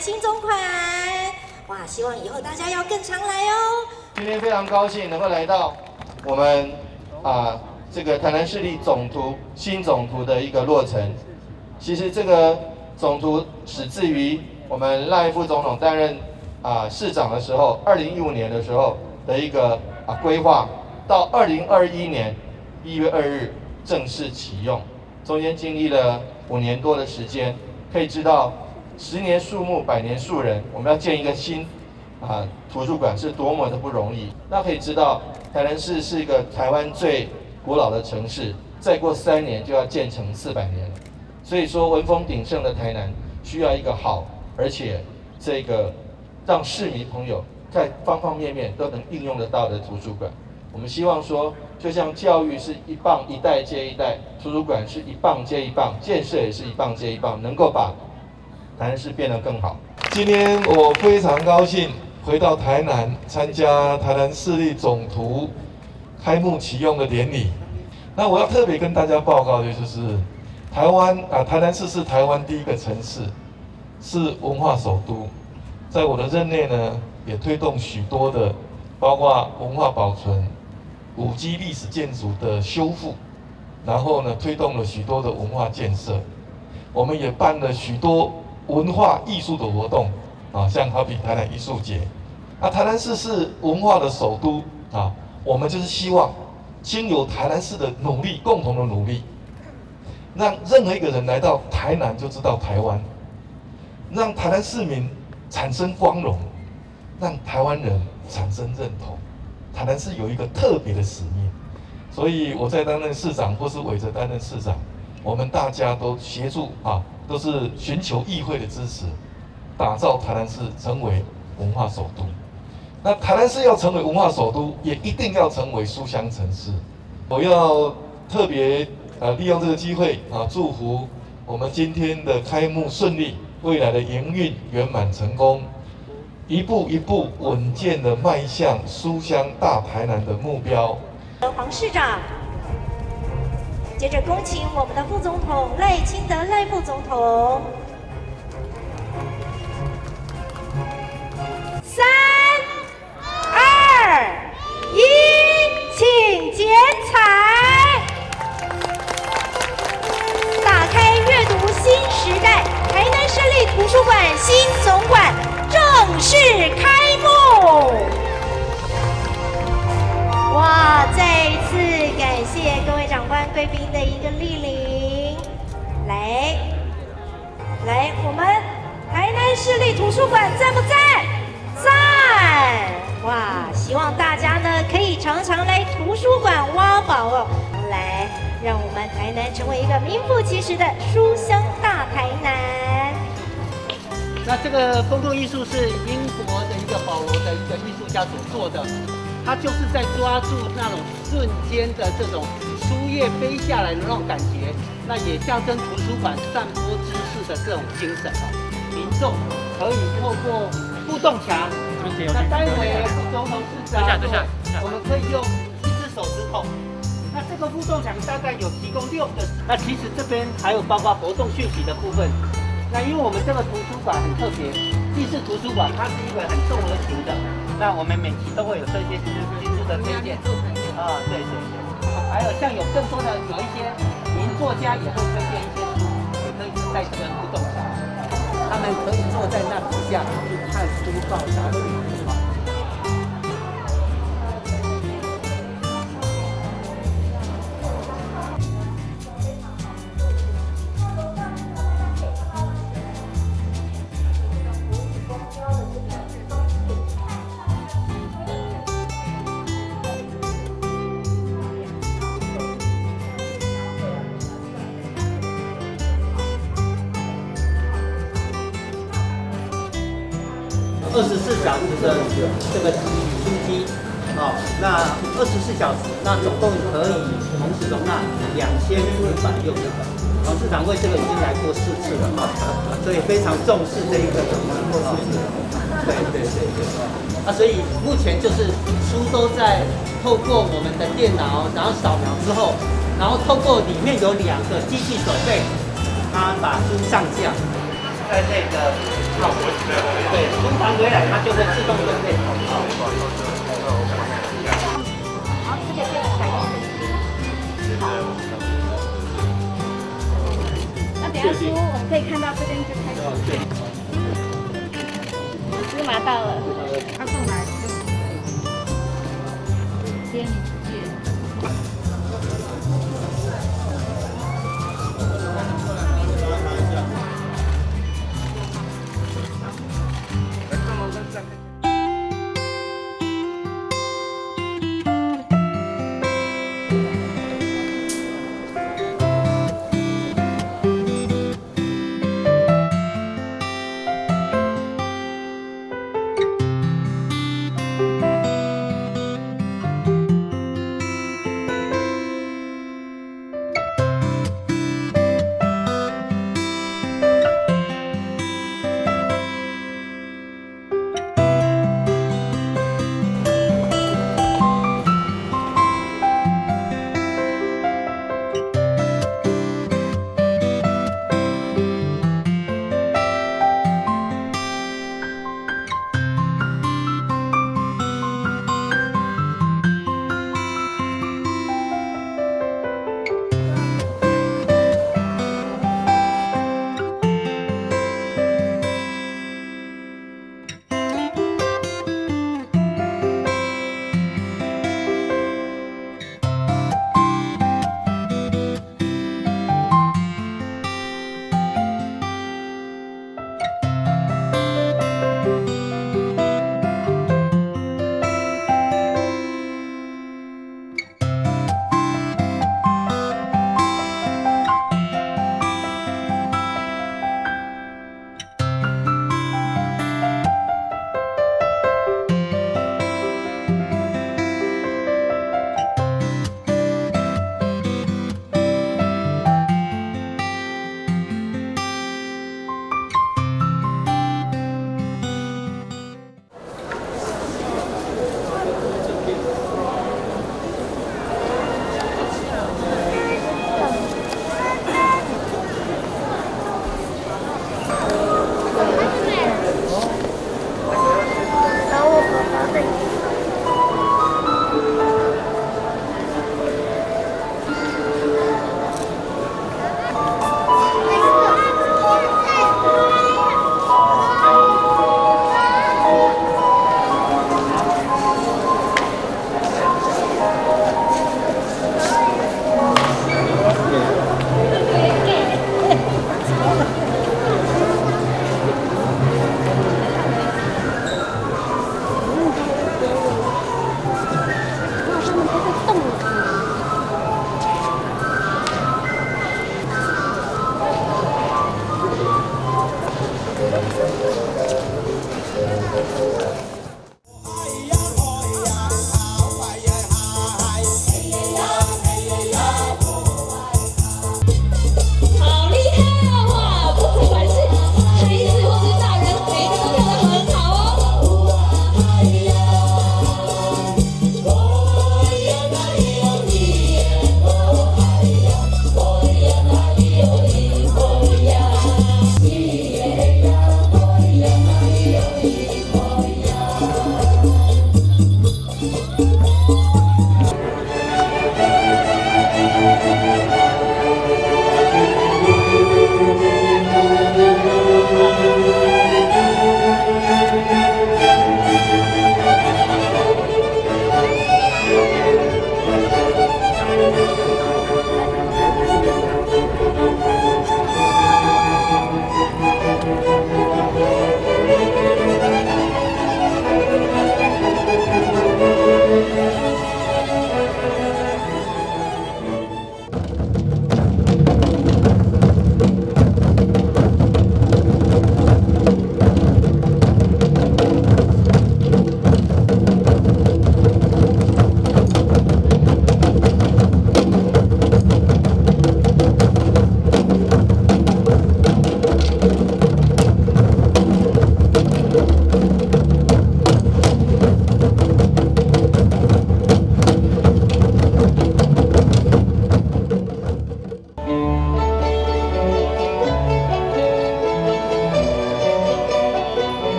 新总款。哇，希望以后大家要更常来哦。今天非常高兴能够来到我们这个台南市立总图新总图的一个落成。其实这个总图始自于我们赖副总统担任市长的时候，2015年的时候的一个规划，到2021年1月2日正式启用，中间经历了5年多的时间，可以知道10年树木100年树人，我们要建一个新图书馆是多么的不容易。那可以知道台南市是一个台湾最古老的城市，再过3年就要建成400年了。所以说文风鼎盛的台南需要一个好，而且这个让市民朋友在方方面面都能应用得到的图书馆。我们希望说，就像教育是一代接一代，图书馆是一棒接一棒，建设也是一棒接一棒，能够把台南市变得更好。今天我非常高兴回到台南，参加台南市立总图开幕启用的典礼。那我要特别跟大家报告的就是，台南市是台湾第一个城市，是文化首都。在我的任内呢，也推动许多的，包括文化保存、5G 历史建筑的修复，然后呢，推动了许多的文化建设。我们也办了许多文化艺术的活动，像好比台南艺术节。台南市是文化的首都我们就是希望经由台南市的努力，共同的努力，让任何一个人来到台南就知道台湾，让台南市民产生光荣，让台湾人产生认同。台南市有一个特别的使命，所以我在担任市长或是委着担任市长，我们大家都协助都是寻求议会的支持，打造台南市成为文化首都。那台南市要成为文化首都，也一定要成为书香城市。我要特别利用这个机会祝福我们今天的开幕顺利，未来的营运圆满成功，一步一步稳健的迈向书香大台南的目标。黄市长，接着恭请我们的副总统赖清德赖副总统。3、2、1，请剪彩。打开阅读新时代，台南市立图书馆新总馆正式开幕。哇！再一次感谢各位长官贵宾的一个莅临。来，我们台南市立图书馆赞不赞？赞！哇！希望大家呢可以常常来图书馆挖宝哦，来让我们台南成为一个名副其实的书香大台南。那这个公共艺术是英国的一个保罗的一个艺术家所做的，他就是在抓住那种瞬间的这种书页飞下来的那种感觉，那也象征图书馆散播知识的这种精神民众可以透过互动墙，那待会副总统市长，我们可以用1只手指头。那这个互动墙大概有提供6个，那其实这边还有包括活动讯息的部分。那因为我们这个图书馆很特别，既是图书馆，它是一个很综合型的。那我们每期都会有这些新书的推荐对，还有像有更多的有一些名作家也会推荐一些书，也可以在这个互动上，他们可以坐在那底下看书报杂志。24小时的这个书机那24小时，那总共可以同时容纳2560人。黄市长为这个已经来过4次了所以非常重视这一个东西对。所以目前就是书都在透过我们的电脑，然后扫描之后，然后透过里面有2个机器手背，它把书上架在这个对，出盘回来它就会自动分配。那等下书我们可以看到这边就开始。芝麻到了，他送来就接你直接。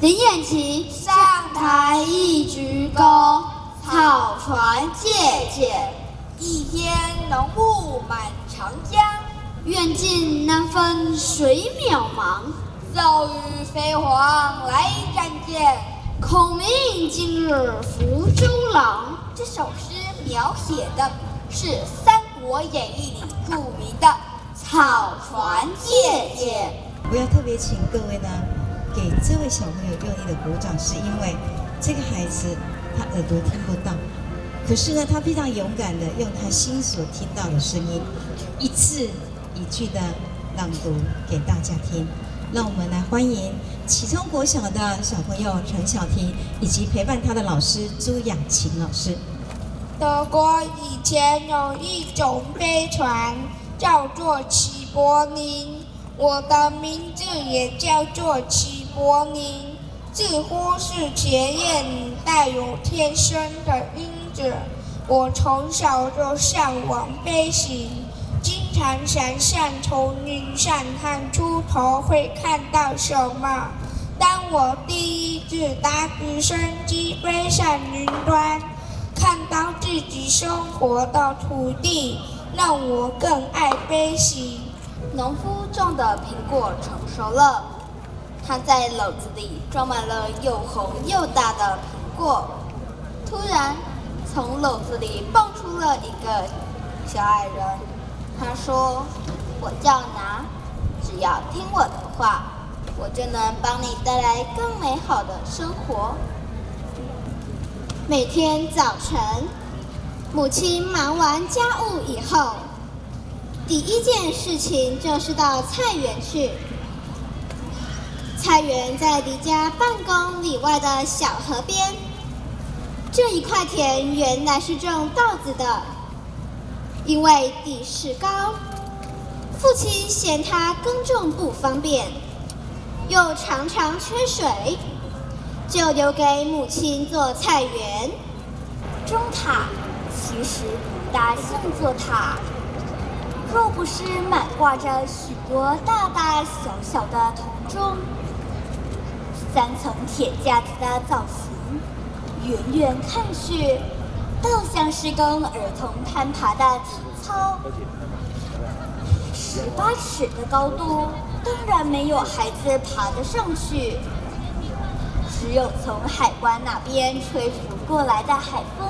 林偃琪上台一鞠躬，草船借箭，一天浓雾满长江。愿尽难分水渺茫，骤雨飞黄来战舰，孔明今日福州郎。这首诗描写的是《三国演义》里著名的草船借箭。我要特别请各位呢，给这位小朋友用力的鼓掌，是因为这个孩子他耳朵听不到，可是呢，他非常勇敢的用他心所听到的声音，一字一句的朗读给大家听。让我们来欢迎启聪国小的小朋友陈晓婷，以及陪伴他的老师朱雅琴老师。德国以前有一种飞船，叫做齐柏林。我的名字也叫做齐柏林，似乎是前燕带有天生的因子。我从小就向往飞行，经常想象从云上看出头会看到什么。当我第一次搭直升机飞上云端，看到自己生活的土地，让我更爱飞行。农夫种的苹果成熟了，他在篓子里装满了又红又大的苹果。突然，从篓子里蹦出了一个小矮人。他说：“我叫拿，只要听我的话，我就能帮你带来更美好的生活。”每天早晨，母亲忙完家务以后，第一件事情就是到菜园去。菜园在离家半公里外的小河边。这一块田原来是种稻子的，因为地势高，父亲嫌它耕种不方便，又常常缺水，就留给母亲做菜园。钟塔其实不大像座塔，若不是满挂着许多大大小小的铜钟，3层铁架子的造型，远远看去，倒像是供儿童攀爬的体操。18尺的高度，当然没有孩子爬得上去。只有从海湾那边吹拂过来的海风，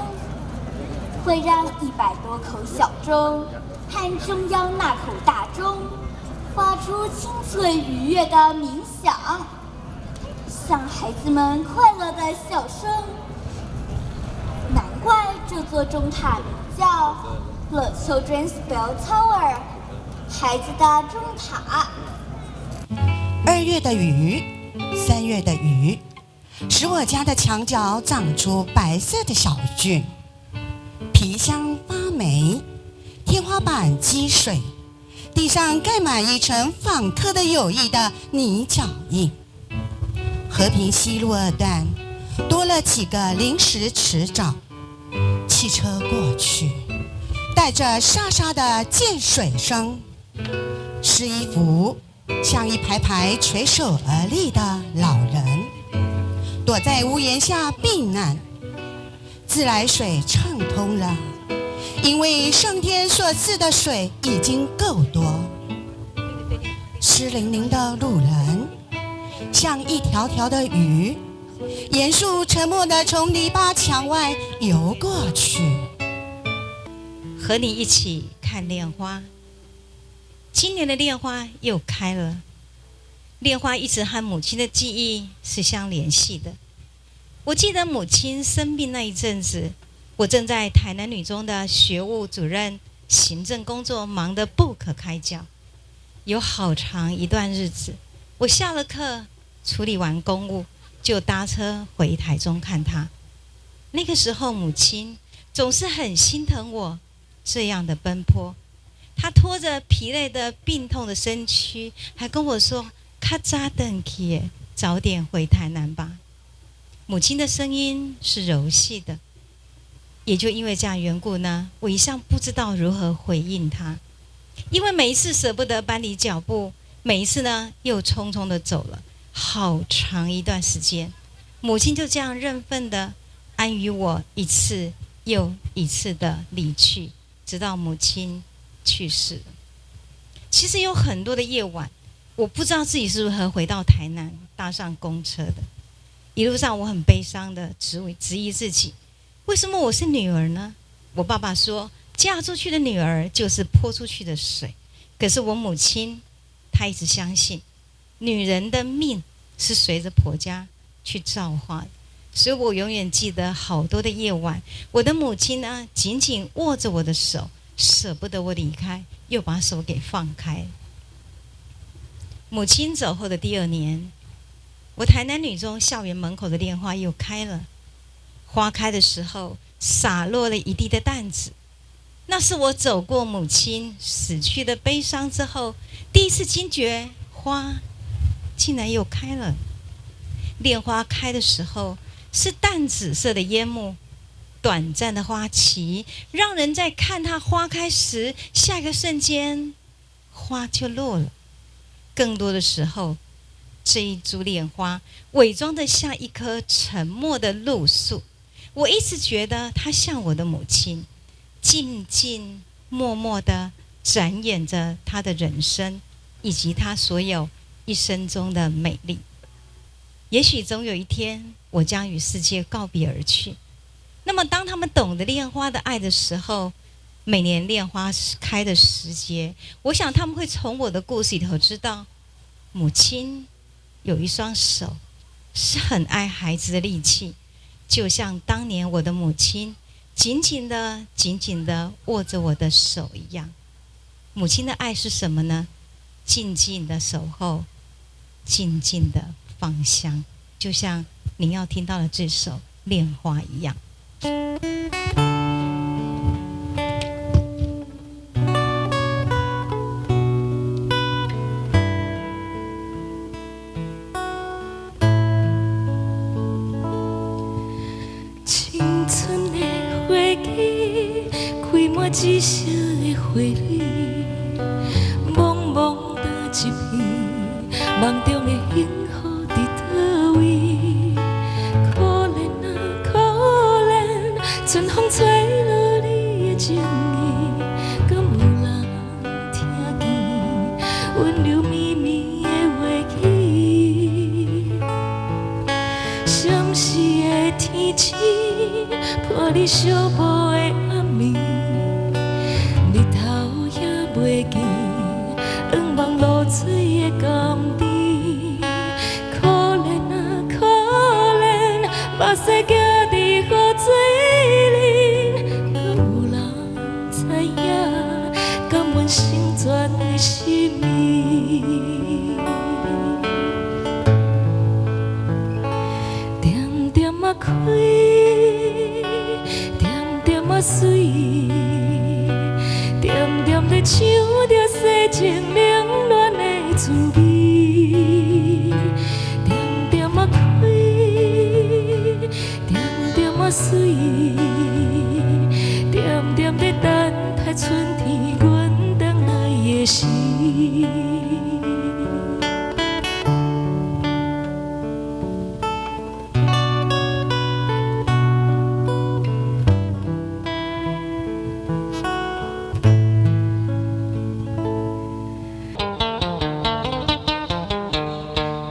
会让100多口小钟和中央那口大钟发出清脆愉悦的鸣响，像孩子们快乐的笑声。难怪这座钟塔名叫 The Children's Bell Tower， 孩子的钟塔。2月的雨，3月的雨，使我家的墙角长出白色的小菌，皮箱发霉，天花板积水，地上盖满一层访客的友谊的泥脚印。和平西路2段多了几个临时池沼，汽车过去，带着沙沙的溅水声。湿衣服像一排排垂手而立的老人，躲在屋檐下避难。自来水畅通了，因为上天所赐的水已经够多。湿淋淋的路人像一条条的鱼，严肃沉默地从篱笆墙外游过去。和你一起看莲花。今年的莲花又开了。莲花一直和母亲的记忆是相联系的。我记得母亲生病那一阵子，我正在台南女中的学务主任行政工作忙得不可开交。有好长一段日子，我下了课处理完公务，就搭车回台中看她。那个时候母亲总是很心疼我这样的奔波，她拖着疲累的病痛的身躯，还跟我说较早回去，早点回台南吧。母亲的声音是柔细的，也就因为这样缘故呢，我一向不知道如何回应她，因为每一次舍不得搬离脚步，每一次呢又匆匆的走了，好长一段时间，母亲就这样认份的安于我一次又一次的离去，直到母亲去世了。其实有很多的夜晚，我不知道自己是如何回到台南，搭上公车的。一路上我很悲伤的质疑自己，为什么我是女儿呢？我爸爸说，嫁出去的女儿就是泼出去的水。可是我母亲，她一直相信，女人的命是随着婆家去造化的。所以我永远记得好多的夜晚，我的母亲呢，紧紧握着我的手，舍不得我离开，又把手给放开。母亲走后的第2年，我台南女中校园门口的莲花又开了。花开的时候，洒落了一地的淡紫。那是我走过母亲死去的悲伤之后，第一次惊觉，花竟然又开了。莲花开的时候，是淡紫色的烟幕，短暂的花期，让人在看它花开时，下一个瞬间，花就落了。更多的时候，这一株莲花伪装得像一棵沉默的露树。我一直觉得它像我的母亲，静静默默地展演着她的人生，以及她所有一生中的美丽。也许总有一天，我将与世界告别而去。那么当他们懂得莲花的爱的时候，每年莲花开的时节，我想他们会从我的故事里头知道，母亲有一双手是很爱孩子的力气，就像当年我的母亲紧紧的握着我的手一样。母亲的爱是什么呢？静静的守候，静静的芳香，就像您要听到的这首《莲花》一样。青春的花季，开满紫色的花蕊，茫茫大一片，梦中的幸福伫倒位？可怜啊，可怜，春风吹落你的情意，敢有人听见温柔绵绵的话语？闪时的天星，伴你相步的暗暝，日头也袂见，仰望露水的甘甜。可怜啊，可怜，目屎行伫雨水里，敢有人知影，敢阮成全的心意？点点啊开，点点啊水，点点地唱着世情冷暖的滋味。点点啊开，点点啊水，点点地等待春天阮等来的时。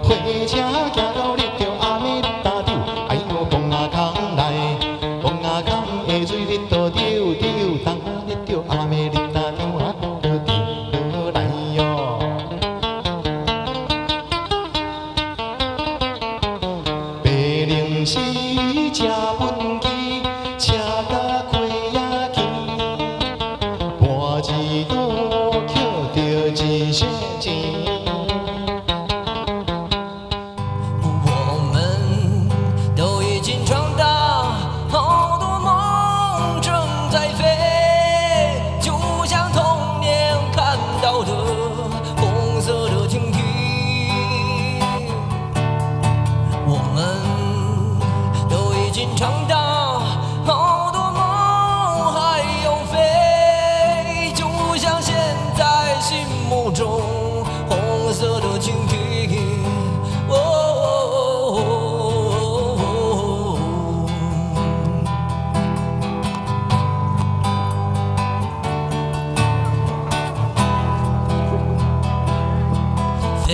火车行到入着阿美大洲，哎呦，崩啊空来，崩啊空的水日倒丢丢，当日着阿美大洲啊，倒丢来哟。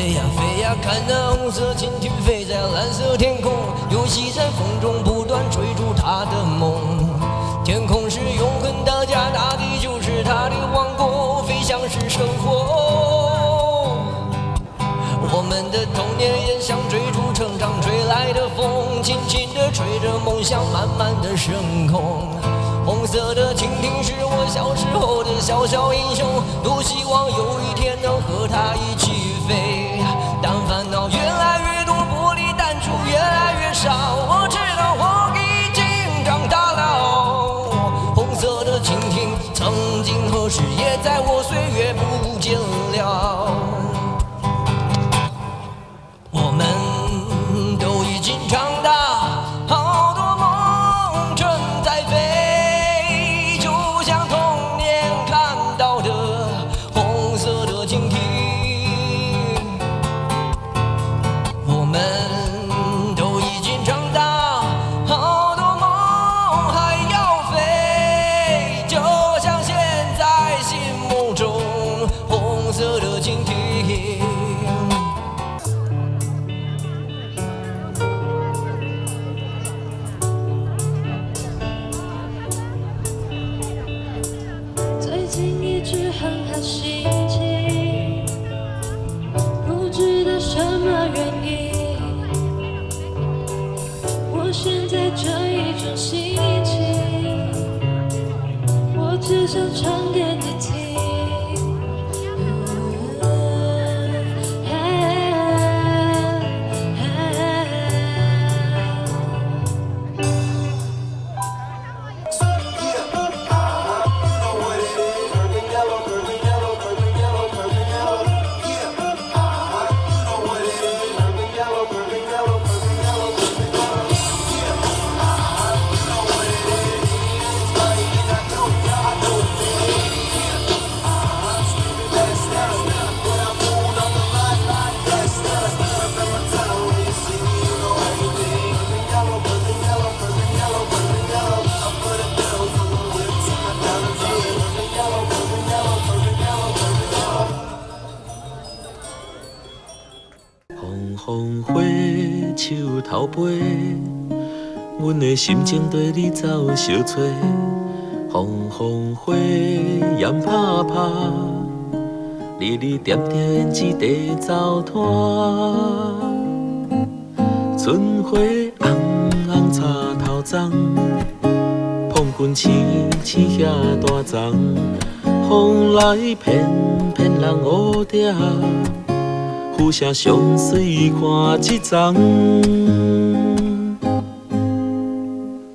飞呀飞呀，看那红色蜻蜓飞在蓝色天空，游戏在风中不断追逐它的梦。天空是永恒的家，大地就是它的王国，飞翔是生活。我们的童年也像追逐成长吹来的风，轻轻地吹着梦想慢慢的升空。红色的蜻蜓是我小时候的小小英雄，多希望有一天能和它一起飞。当烦恼越来越多，玻璃弹珠越来越少，我知道我已经长大了。红色的蜻蜓曾经何时也在我岁月不见了。我们都已经长大，好多梦正在飞，就像童年看到的红色的蜻蜓。我们都已经长大，好多梦还要飞，就像现在心目中红色的蜻蜓。最近一直很好心情，不知道什么原因，我现在这一种心情，我只想唱给你听。风花树头飞，阮的心情对你走相找。风花烟拍拍，日日点点一地走拖。春花红红插头丛，碰棍青青遐大丛，风来片片人乌蝶。有啥上水看一丛？